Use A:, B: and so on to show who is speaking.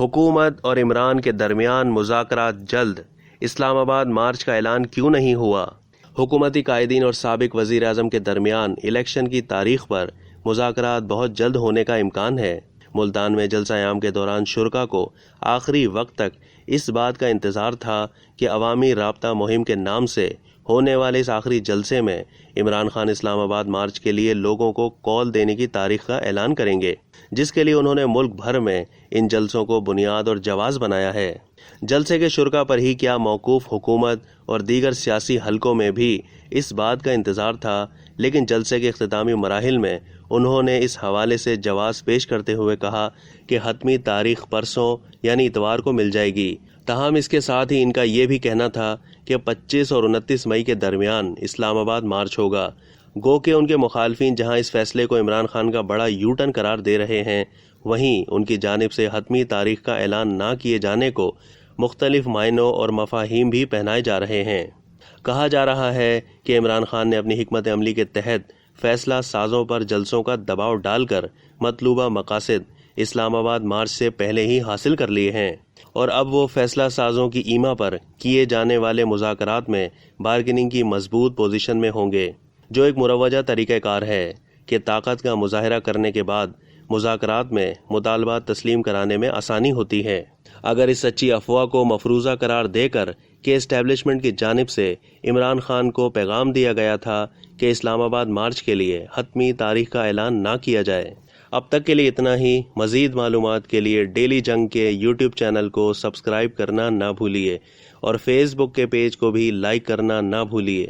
A: حکومت اور عمران کے درمیان مذاکرات جلد، اسلام آباد مارچ کا اعلان کیوں نہیں ہوا؟ حکومتی قائدین اور سابق وزیر اعظم کے درمیان الیکشن کی تاریخ پر مذاکرات بہت جلد ہونے کا امکان ہے۔ ملتان میں جلسہ عام کے دوران شرکاء کو آخری وقت تک اس بات کا انتظار تھا کہ عوامی رابطہ مہم کے نام سے ہونے والے اس آخری جلسے میں عمران خان اسلام آباد مارچ کے لیے لوگوں کو کال دینے کی تاریخ کا اعلان کریں گے، جس کے لیے انہوں نے ملک بھر میں ان جلسوں کو بنیاد اور جواز بنایا ہے۔ جلسے کے شرکاء پر ہی کیا موقوف حکومت اور دیگر سیاسی حلقوں میں بھی اس بات کا انتظار تھا، لیکن جلسے کے اختتامی مراحل میں انہوں نے اس حوالے سے جواز پیش کرتے ہوئے کہا کہ حتمی تاریخ پرسوں یعنی اتوار کو مل جائے گی۔ تاہم اس کے ساتھ ہی ان کا یہ بھی کہنا تھا کہ 25 اور 29 مئی کے درمیان اسلام آباد مارچ ہوگا۔ گو کہ ان کے مخالفین جہاں اس فیصلے کو عمران خان کا بڑا یو ٹرن قرار دے رہے ہیں، وہیں ان کی جانب سے حتمی تاریخ کا اعلان نہ کیے جانے کو مختلف معنوں اور مفاہیم بھی پہنائے جا رہے ہیں۔ کہا جا رہا ہے کہ عمران خان نے اپنی حکمت عملی کے تحت فیصلہ سازوں پر جلسوں کا دباؤ ڈال کر مطلوبہ مقاصد اسلام آباد مارچ سے پہلے ہی حاصل کر لیے ہیں، اور اب وہ فیصلہ سازوں کی ایما پر کیے جانے والے مذاکرات میں بارگیننگ کی مضبوط پوزیشن میں ہوں گے، جو ایک مروجہ طریقہ کار ہے کہ طاقت کا مظاہرہ کرنے کے بعد مذاکرات میں مطالبات تسلیم کرانے میں آسانی ہوتی ہے۔ اگر اس سچی افواہ کو مفروضہ قرار دے کر کہ اسٹیبلشمنٹ کی جانب سے عمران خان کو پیغام دیا گیا تھا کہ اسلام آباد مارچ کے لیے حتمی تاریخ کا اعلان نہ کیا جائے۔ اب تک کے لیے اتنا ہی۔ مزید معلومات کے لیے ڈیلی جنگ کے یوٹیوب چینل کو سبسکرائب کرنا نہ بھولیے اور فیس بک کے پیج کو بھی لائک کرنا نہ بھولیے۔